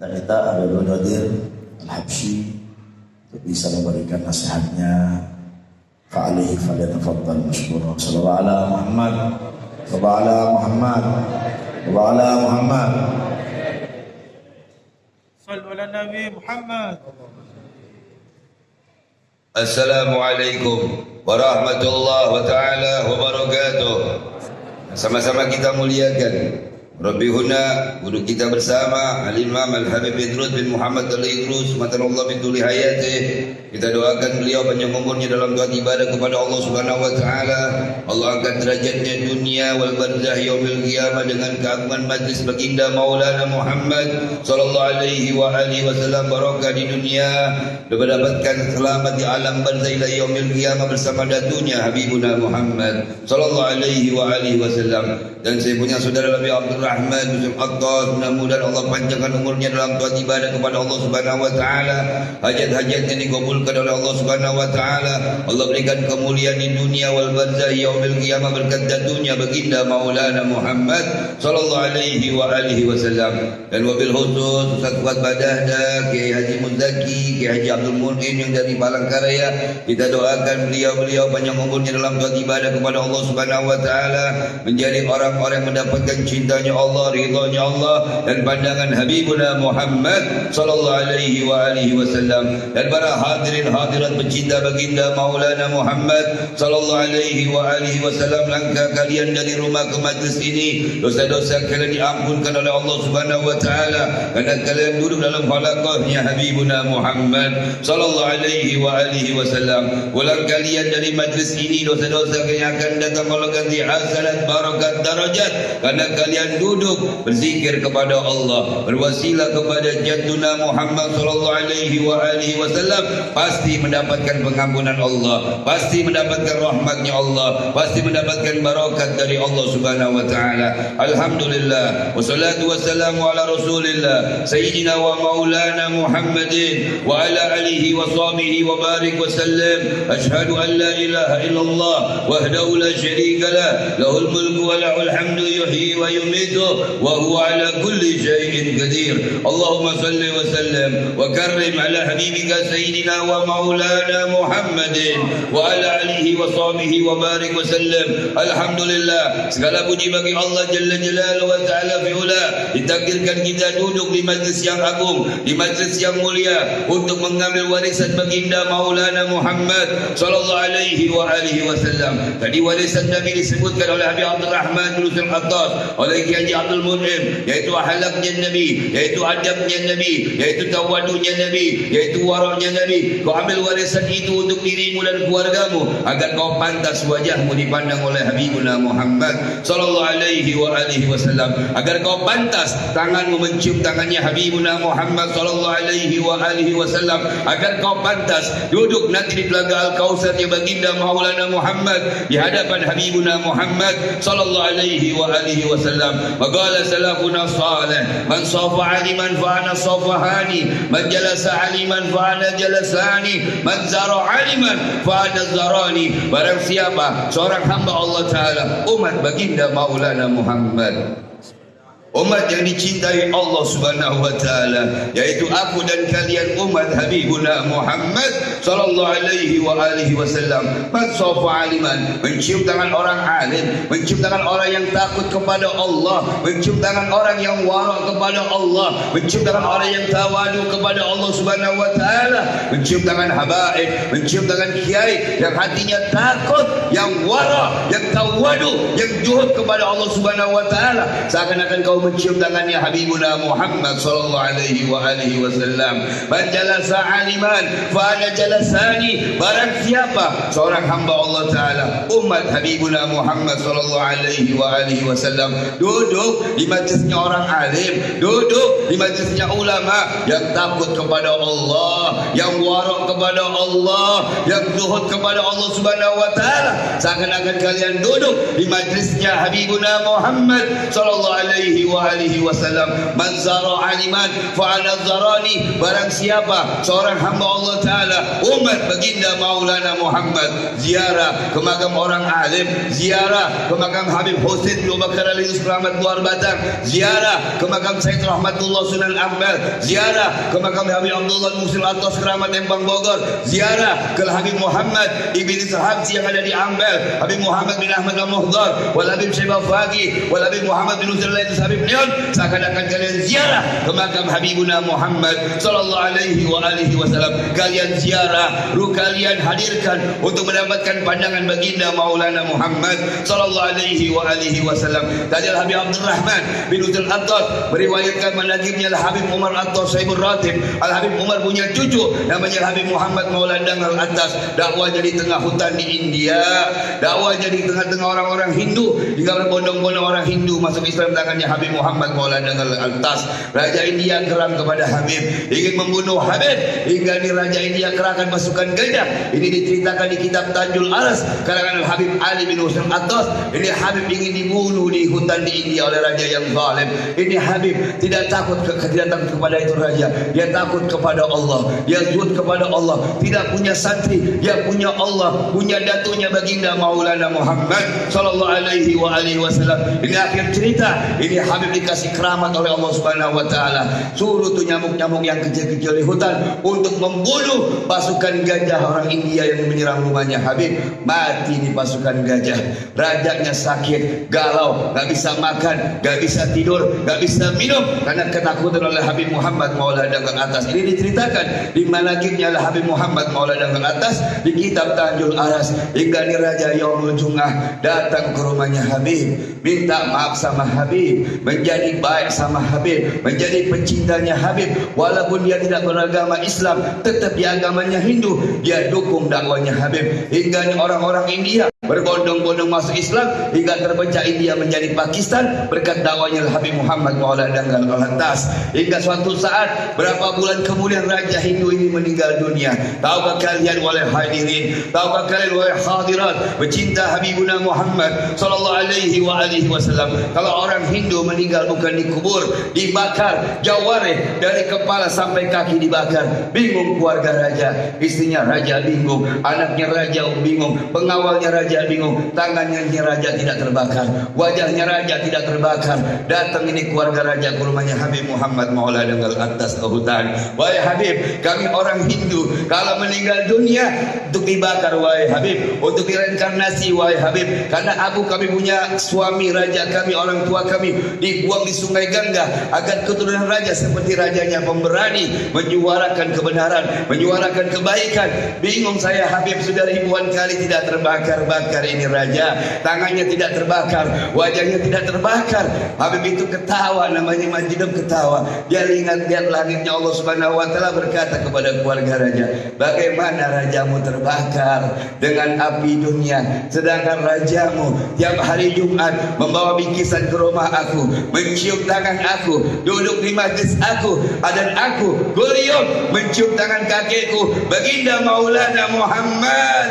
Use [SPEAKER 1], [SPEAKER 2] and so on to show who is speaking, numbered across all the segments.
[SPEAKER 1] Dan kita Habibur Nadir Al-Habsyi untuk bisa memberikan nasihatnya. Fa'alihi falyatafaddal mashkura. Sallallahu ala Muhammad, sallallahu ala Muhammad, sallallahu ala Muhammad.
[SPEAKER 2] Sallu ala Nabi Muhammad.
[SPEAKER 3] Assalamualaikum warahmatullahi ta'ala wabarakatuh. Sama-sama kita muliakan Rabbi Huna, guru kita bersama Al-Imam Al-Habib Idrus bin Muhammad Al-Idrus, matallah bin tuli hayatih. Kita doakan beliau panjang umurnya dalam taat ibadah kepada Allah Subhanahu wa taala. Allah angkat derajatnya dunia wal barzah yaumil qiyamah dengan keagungan majlis baginda Maulana Muhammad sallallahu alaihi wa alihi wasallam. Barokah di dunia, mendapatkan selamat di alam barzah ila yaumil qiyamah bersama datunya Habibuna Muhammad sallallahu alaihi wa alihi wasallam. Dan saya punya saudara Nabi Abdul Rahman bin Al-Qattas, mudah-mudahan Allah panjangkan umurnya dalam taat ibadah kepada Allah Subhanahu wa taala. Hajat-hajatnya dikabulkan oleh Allah Subhanahu wa taala. Allah berikan kemuliaan di dunia wal barzah yaumil qiyamah berkat datunya baginda Maulana Muhammad sallallahu alaihi wa alihi wasallam. Dan wabil khusus Ustaz Fuad Badahda, Kiai Haji Muzaki, Kiai Haji Abdul Munin yang dari Palangkaraya, kita doakan beliau-beliau panjang umurnya dalam taat ibadah kepada Allah Subhanahu wa taala, menjadi orang-orang yang mendapatkan cintanya Allah, ridhanya Allah dan pandangan Habibuna Muhammad sallallahu alaihi wa alihi wasallam. Dan para hadirin hadirat pecinta baginda Maulana Muhammad sallallahu alaihi wa alihi wasallam, langkah kalian dari rumah ke majlis ini, dosa-dosa kalian diampunkan oleh Allah Subhanahu wa taala karena kalian duduk dalam halaqahnya Habibuna Muhammad sallallahu alaihi wa alihi wasallam. Pulang kalian dari majlis ini, dosa-dosa kalian akan datang Allah ganti hasanat barakat darajat karena kalian duduk berzikir kepada Allah, berwasilah kepada jadduna Muhammad sallallahu alaihi wa alihi wasallam, pasti mendapatkan pengampunan Allah, pasti mendapatkan rahmatnya Allah, pasti mendapatkan barakat dari Allah Subhanahu wa taala. Alhamdulillah wassalatu wassalamu ala Rasulillah sayyidina wa maulana Muhammadin wa ala alihi wa sahbihi wa barik wa sallam. Ashhadu an la ilaha illallah wahdahu la syarika lah, lahul mulku wa lahul hamdu yuhyi wa yumitu wa huwa ala kulli syai'in qadir. Allahumma salli wa sallim wa karrim ala habibika sayyidina wa maulana Muhammadin wa ala alihi wa sahbihi wa barik wa sallam. Alhamdulillah, segala puji bagi Allah Jalla Jalaluhu wa ta'ala fi'ula. Ditakdirkan kita duduk di majlis yang agung, di majlis yang mulia untuk mengambil warisan baginda Maulana Muhammad sallallahu alaihi wa alihi wasallam. Tadi warisan Nabi disebutkan oleh Habib Abdul Rahman bin Al-Qattas, oleh Kiai Haji Abdul Munim, yaitu akhlaknya Nabi, yaitu adabnya Nabi, yaitu tawadunya Nabi, yaitu waraknya Nabi. Kau ambil warisan itu untuk dirimu dan keluargamu agar kau pantas wajahmu dipandang oleh Habibuna Muhammad sallallahu alaihi wa alihi wasallam, agar kau pantas tanganmu mencium tangannya Habibuna Muhammad sallallahu alaihi wa alihi wasallam, agar kau pantas duduk nanti di telaga Al-Kautsarnya baginda Maulana Muhammad di hadapan Habibuna Muhammad sallallahu alaihi wa alihi wasallam. Waqala salafuna salih, man safa aliman fa ana safahani, man jalasa aliman fa ana jalasani, man zara aliman fa ana zarani. Barang siapa seorang hamba Allah taala, umat baginda Maulana Muhammad, umat yang dicintai Allah Subhanahu wa taala, yaitu aku dan kalian umat Habibuna Muhammad sallallahu alaihi wa alihi wasallam. Man safa aliman, mencium tangan orang alim, mencium tangan orang yang takut kepada Allah, mencium tangan orang yang wara kepada Allah, mencium tangan orang yang tawadu kepada Allah Subhanahu wa taala, mencium tangan habaib, mencium tangan kiai yang hatinya takut, yang wara, yang tawadu, yang juhud kepada Allah Subhanahu wa taala. Seakan-akan kau mencium tangannya Habibuna Muhammad sallallahu alaihi wa alihi wasallam. Man jalasa aliman fa ana jalasani. Barang siapa seorang hamba Allah taala, umat Habibuna Muhammad sallallahu alaihi wa alihi wasallam, duduk di majlisnya orang alim, duduk di majlisnya ulama yang takut kepada Allah, yang warak kepada Allah, yang zuhud kepada Allah Subhanahu wa taala, seakan-akan kalian duduk di majlisnya Habibuna Muhammad sallallahu alaihi alaihi wasallam, man zara aliman fa'ala zarani, barang siapa seorang hamba Allah Ta'ala umat baginda Maulana Muhammad ziarah ke makam orang alim, ziarah ke makam Habib Husin bin Bakar Al-Yusuf Rahmat Luar Batang, ziarah ke makam Said Rahmatullah Sunan Ampel, ziarah ke makam Habib Abdullah Musil Atas Keramat Empang Bogor, ziarah ke Habib Muhammad Ibn Sahabsi yang ada di Ampel, Habib Muhammad bin Ahmad Al-Muhdar, wal Habib Syibah Faqih, wal Habib Muhammad bin Uzal Lainus Habib Neon. Seakan-akan kalian ziarah ke makam Habibuna Muhammad sallallahu alaihi wa alihi wasallam. Kalian ziarah, kalian hadirkan untuk mendapatkan pandangan baginda Maulana Muhammad sallallahu alaihi wa alihi wasallam. Tadi Habib Abdul Rahman bin Uzal Atas meriwayatkan manaqibnya Habib Umar Atas Saibur Ratib. Al-Habib Umar punya cucu namanya Habib Muhammad Maulana Dangal Atas. Dakwahnya di tengah hutan di India, dakwahnya di tengah-tengah orang-orang Hindu, hingga berbondong-bondong orang Hindu masuk Islam tangannya Habib Muhammad Maulana Dangal Atas. Raja India geram kepada Habib, ingin membunuh Habib, hingga di Raja India kerahkan pasukan gajah. Ini diceritakan di kitab Tanjul Aras karangan Habib Ali bin Husain Atas. Ini Habib ingin dibunuh di hutan di India oleh raja yang zalim. Ini Habib tidak takut kepada itu raja, dia takut kepada Allah, dia zuhud kepada Allah, tidak punya santri, dia punya Allah, punya datunya baginda Maulana Muhammad sallallahu alaihi wa alihi wasallam. Ini akhir cerita. Ini Habib dikasih keramat oleh Allah Subhanahu wa taala. Suruh tu nyamuk-nyamuk yang kecil-kecil di hutan untuk membunuh pasukan gajah orang India yang menyerang rumahnya Habib. Mati di pasukan gajah. Rajanya sakit, galau, gak bisa makan, gak bisa tidur, gak bisa minum karena ketakutan oleh Habib Muhammad Maulana Dangal Atas. Ini diceritakan di manaqibnya Habib Muhammad Maulana Dangal Atas di kitab Tanjul Aras. Hingga ni Raja Yaumul Jum'ah datang ke rumahnya Habib, minta maaf sama Habib, menjadi baik sama Habib, menjadi pencintanya Habib. Walaupun dia tidak beragama Islam, tetap di agamanya Hindu, dia dukung dakwanya Habib. Hingga orang-orang India berbondong-bondong masuk Islam, hingga terpecah India menjadi Pakistan berkat dakwanya Habib Muhammad Maulana Dangal Atas. Hingga suatu saat berapa bulan kemudian Raja Hindu ini meninggal dunia. Tahukah kalian wahai hadirin, tahukah kalian wahai hadirat, pecinta Habibuna Muhammad sallallahu alaihi wa alihi wasallam, kalau orang Hindu meninggal bukan dikubur, dibakar, jawareh dari kepala sampai kaki dibakar. Bingung keluarga raja, istrinya raja bingung, anaknya raja bingung, pengawalnya raja bingung, tangannya raja tidak terbakar, wajahnya raja tidak terbakar. Datang ini keluarga raja ke rumahnya Habib Muhammad Maulana Dangal Atas ke hutan. Wahai Habib, kami orang Hindu kalau meninggal dunia untuk dibakar wahai Habib, untuk direinkarnasi wahai Habib, karena abu kami punya suami raja kami, orang tua kami dibuang di sungai Gangga agar keturunan raja seperti rajanya pemberani, menyuarakan kebenaran, menyuarakan kebaikan. Bingung saya Habib, sudah ribuan kali tidak terbakar-bakar ini raja, tangannya tidak terbakar, wajahnya tidak terbakar. Habib itu ketawa, namanya Majidum ketawa. Dia lihat langitnya Allah Subhanahu wa taala, berkata kepada keluarga raja, bagaimana rajamu terbakar dengan api dunia, sedangkan rajamu tiap hari Jumat membawa bingkisan ke rumah aku, mencium tangan aku, duduk di majlis aku, dan aku guriung mencium tangan kakekku baginda Maulana Muhammad.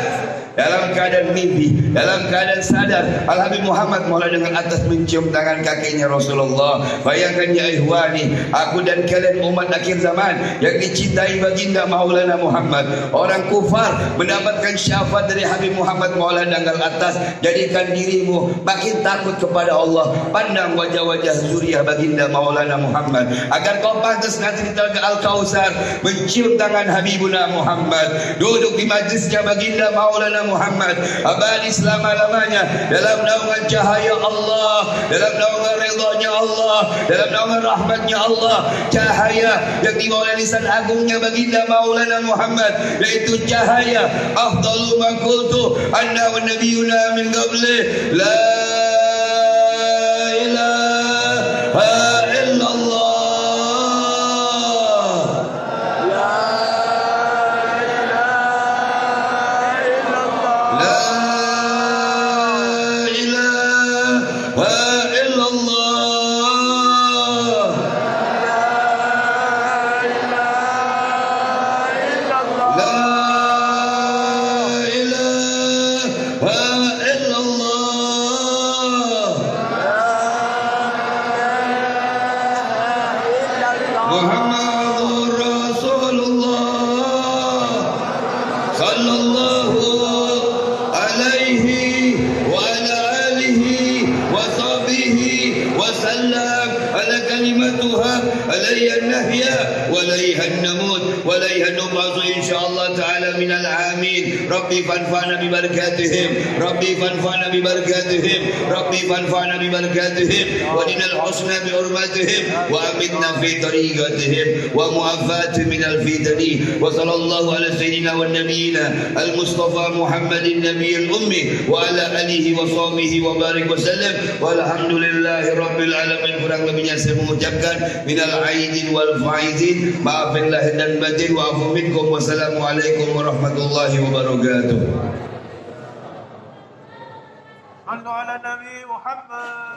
[SPEAKER 3] Dalam keadaan mimpi, dalam keadaan sadar, Al-Habib Muhammad Maulana dengan atas mencium tangan kakeknya Rasulullah. Bayangkan ya ihwani, aku dan kalian umat akhir zaman yang dicintai baginda Maulana Muhammad, orang kufar mendapatkan syafaat dari Habib Muhammad Maulana Dangal Atas. Jadikan dirimu makin takut kepada Allah, pandang wajah-wajah zuriah baginda Maulana Muhammad, agar kau pantas nanti di Telaga Al-Kausar mencium tangan Habibuna Muhammad, duduk di majlisnya baginda Maulana Muhammad, abadi selama-lamanya dalam naungan cahaya Allah, dalam naungan ridhanya Allah, dalam naungan rahmatnya Allah. Cahaya yang dibawa oleh lisan agungnya baginda Maulana Muhammad, yaitu cahaya afdalu ma qultu anna wa nabiyuna min qabli la ilaha illallah. وإليها النموت وإليها نبعث إن شاء الله تعالى من العامين. ربي فانفعنا ببركاتهم ربي فانفعنا ببركاتهم ربي فانفعنا ببركاتهم ولنا الحسنى بحرماتهم وأمتنا في طريقتهم ومعافاة من الفتن. وصلى الله على سيدنا والنبينا المصطفى محمد النبي الأمي وعلى آله وصحبه وبارك وسلم والحمد لله رب العالمين. Kurang lebihnya saya mengucapkan minal aidin wal faizin, maafin lahir dan batin, wa afu minkum, wassalamualaikum warahmatullahi wabarakatuh.
[SPEAKER 2] صلوا على النبي محمد.